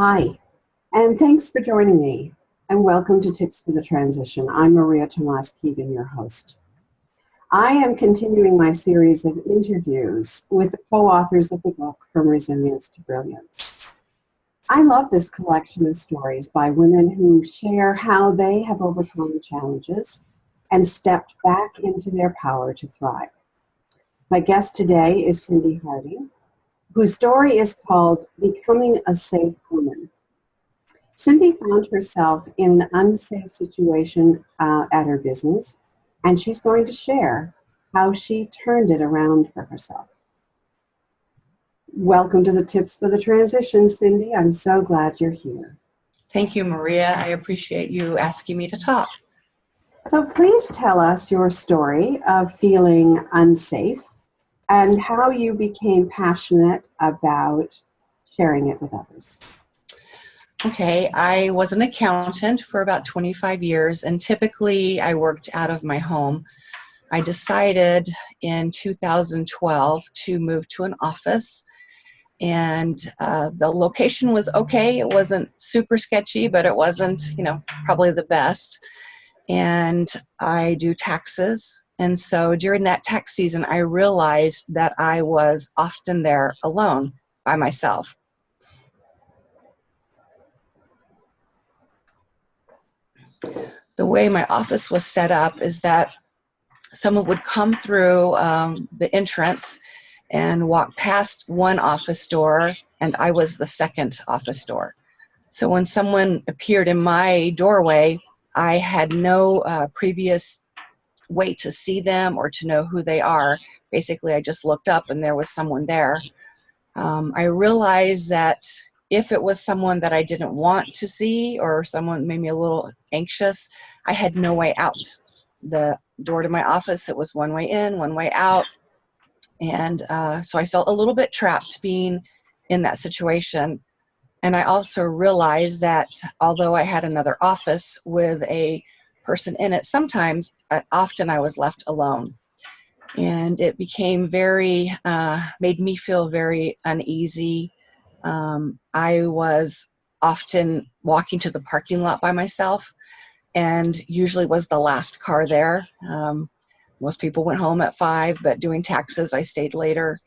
Hi, and thanks for joining me, and welcome to Tips for the Transition. I'm María Tomás-Keegan, your host. I am continuing my series of interviews with the co-authors of the book From Resilience to Brilliance. I love this collection of stories by women who share how they have overcome challenges and stepped back into their power to thrive. My guest today is Cyndee Harding, whose story is called Becoming a Safe Woman. Cyndee found herself in an unsafe situation at her business, and she's going to share how she turned it around for herself. Welcome to the Tips for the Transition, Cyndee. I'm so glad you're here. Thank you, Maria. I appreciate you asking me to talk. So please tell us your story of feeling unsafe and how you became passionate about sharing it with others. Okay, I was an accountant for about 25 years, and typically I worked out of my home. I decided in 2012 to move to an office, and the location was okay. It wasn't super sketchy, but it wasn't, probably the best. And I do taxes. And so during that tax season, I realized that I was often there alone by myself. The way my office was set up is that someone would come through the entrance and walk past one office door, and I was the second office door. So when someone appeared in my doorway, I had no previous way to see them or to know who they are. Basically, I just looked up and there was someone there. I realized that if it was someone that I didn't want to see or someone made me a little anxious, I had no way out. The door to my office, it was one way in, one way out. And so I felt a little bit trapped being in that situation. And I also realized that although I had another office with a person in it, sometimes, often I was left alone. And it became made me feel very uneasy. I was often walking to the parking lot by myself and usually was the last car there. Most people went home at 5, but doing taxes, I stayed later.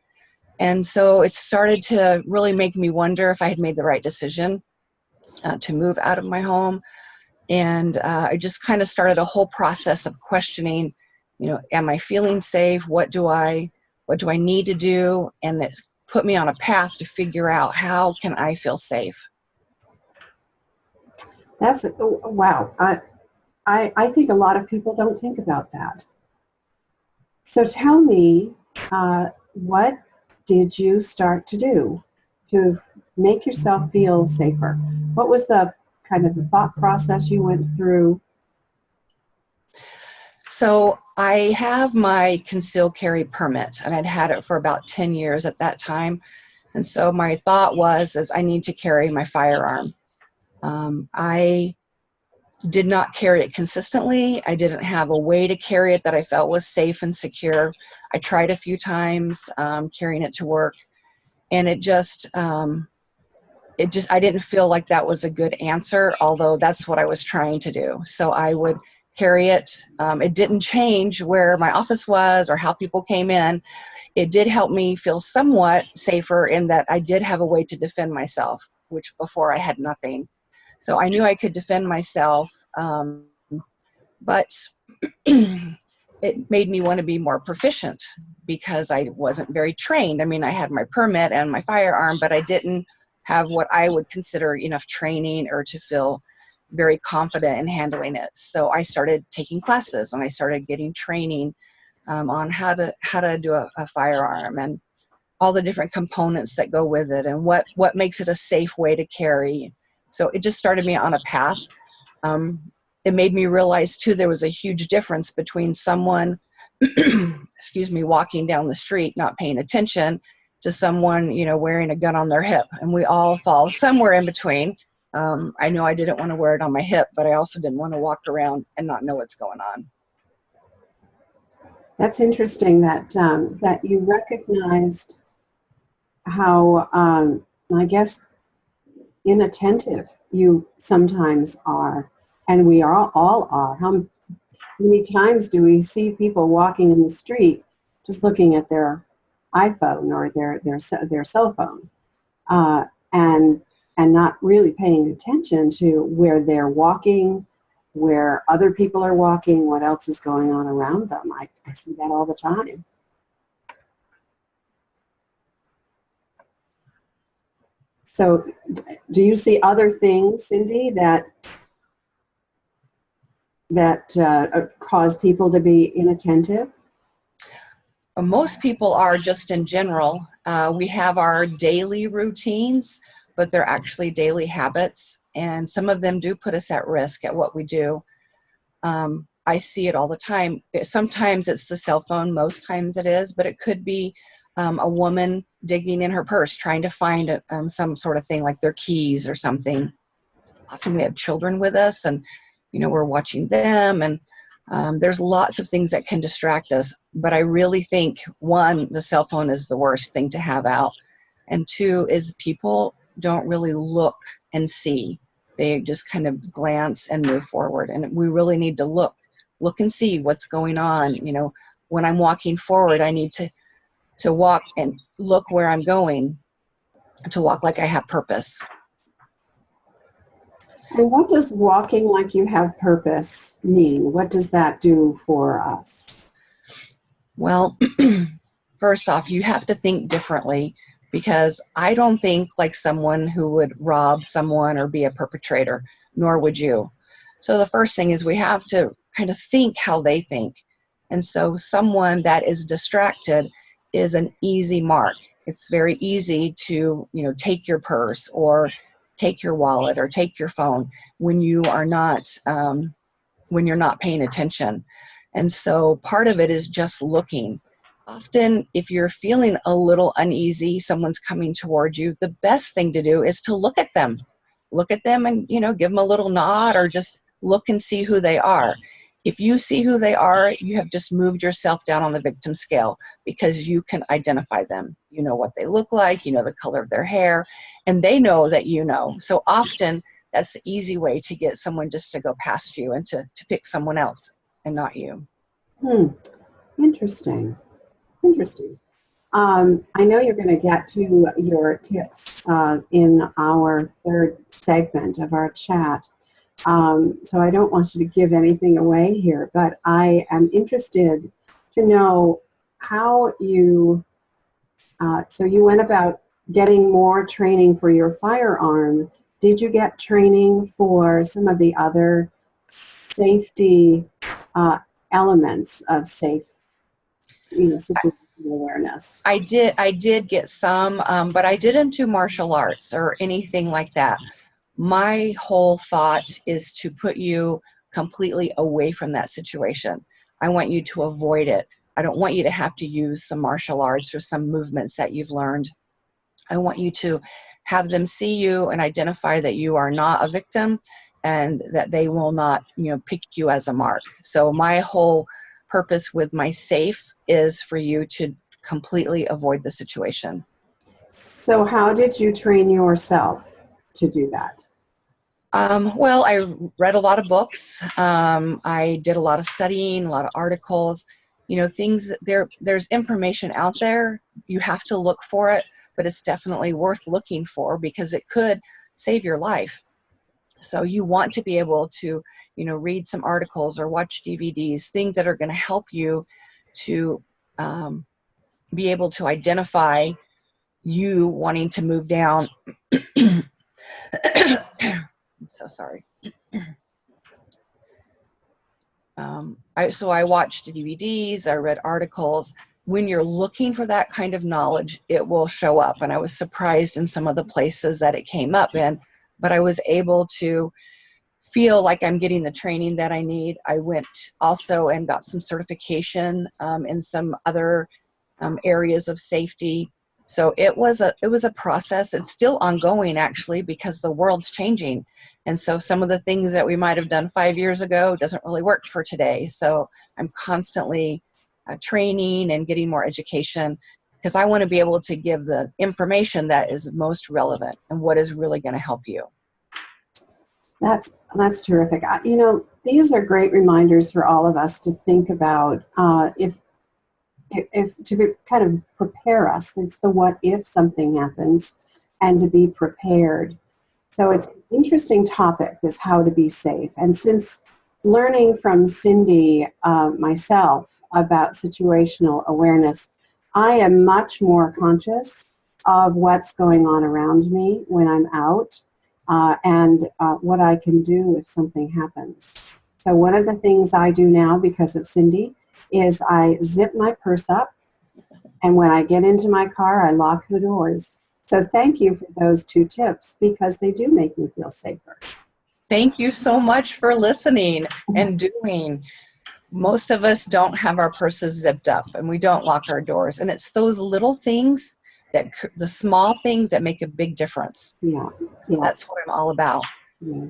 And so it started to really make me wonder if I had made the right decision to move out of my home. And I just kind of started a whole process of questioning, am I feeling safe? What do I need to do? And it's put me on a path to figure out how can I feel safe. Wow. I think a lot of people don't think about that. So tell me, what did you start to do to make yourself feel safer? What was the kind of the thought process you went through? So I have my concealed carry permit, and I'd had it for about 10 years at that time. And so my thought was I need to carry my firearm. I did not carry it consistently. I didn't have a way to carry it that I felt was safe and secure. I tried a few times carrying it to work, and I didn't feel like that was a good answer, although that's what I was trying to do. So I would carry it. It didn't change where my office was or how people came in. It did help me feel somewhat safer in that I did have a way to defend myself, which before I had nothing. So I knew I could defend myself, but it made me want to be more proficient because I wasn't very trained. I mean, I had my permit and my firearm, but I didn't have what I would consider enough training or to feel very confident in handling it. So I started taking classes and I started getting training on how to do a firearm and all the different components that go with it and what makes it a safe way to carry. So it just started me on a path. It made me realize too there was a huge difference between someone walking down the street not paying attention to someone wearing a gun on their hip, and we all fall somewhere in between. I know I didn't want to wear it on my hip, but I also didn't want to walk around and not know what's going on. That's interesting that you recognized how, I guess, inattentive you sometimes are, and we all are. How many times do we see people walking in the street just looking at their iPhone or their cell phone, uh, and not really paying attention to where they're walking, where other people are walking, what else is going on around them? I see that all the time. So do you see other things, Cyndee, that cause people to be inattentive? Most people are, just in general. We have our daily routines, but they're actually daily habits, and some of them do put us at risk at what we do. I see it all the time. Sometimes it's the cell phone, most times it is, but it could be a woman digging in her purse trying to find some sort of thing like their keys or something. Often we have children with us, and we're watching them, and there's lots of things that can distract us. But I really think, one, the cell phone is the worst thing to have out, and two is people don't really look and see. They just kind of glance and move forward, and we really need to look and see what's going on. When I'm walking forward, I need to walk and look where I'm going, to walk like I have purpose. And what does walking like you have purpose mean? What does that do for us? Well, first off, you have to think differently, because I don't think like someone who would rob someone or be a perpetrator, nor would you. So the first thing is we have to kind of think how they think. And so someone that is distracted is an easy mark. It's very easy to, take your purse or take your wallet or take your phone when you are not, when you're not paying attention. And so part of it is just looking. Often, if you're feeling a little uneasy, someone's coming towards you, the best thing to do is to look at them. Look at them and, give them a little nod, or just look and see who they are. If you see who they are, you have just moved yourself down on the victim scale, because you can identify them. You know what they look like, the color of their hair, and they know that you know. So often, that's the easy way to get someone just to go past you and to pick someone else and not you. Interesting. Interesting. I know you're going to get to your tips in our third segment of our chat. So I don't want you to give anything away here, but I am interested to know how you, so you went about getting more training for your firearm. Did you get training for some of the other safety elements of safe, situational awareness? I did get some, but I didn't do martial arts or anything like that. My whole thought is to put you completely away from that situation. I want you to avoid it. I don't want you to have to use some martial arts or some movements that you've learned. I want you to have them see you and identify that you are not a victim, and that they will not, pick you as a mark. So my whole purpose with my SAFE is for you to completely avoid the situation. So how did you train yourself to do that? Well, I read a lot of books. I did a lot of studying, a lot of articles, things. There's information out there. You have to look for it, but it's definitely worth looking for, because it could save your life. So you want to be able to, read some articles or watch DVDs, things that are going to help you to be able to identify you wanting to move down. I'm so sorry. So I watched DVDs, I read articles. When you're looking for that kind of knowledge, it will show up. And I was surprised in some of the places that it came up in, but I was able to feel like I'm getting the training that I need. I went also and got some certification in some other areas of safety. So it was a process. It's still ongoing, actually, because the world's changing. And so some of the things that we might have done 5 years ago doesn't really work for today. So I'm constantly training and getting more education. because I want to be able to give the information that is most relevant and what is really going to help you. That's terrific. You know, these are great reminders for all of us to think about if kind of prepare us. It's the what if something happens, and to be prepared. So it's an interesting topic, this how to be safe. And since learning from Cyndee myself about situational awareness, I am much more conscious of what's going on around me when I'm out and what I can do if something happens. So one of the things I do now because of Cyndee is I zip my purse up, and when I get into my car, I lock the doors. So thank you for those 2 tips, because they do make me feel safer. Thank you so much for listening and doing. Most of us don't have our purses zipped up, and we don't lock our doors. And it's those little things, the small things that make a big difference. Yeah. That's what I'm all about. Yeah.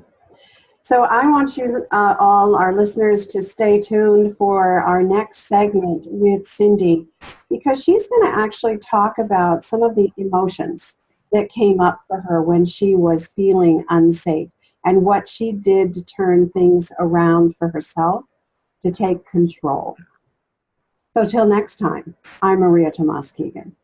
So I want you, all our listeners, to stay tuned for our next segment with Cyndee, because she's going to actually talk about some of the emotions that came up for her when she was feeling unsafe and what she did to turn things around for herself to take control. So till next time, I'm María Tomás-Keegan.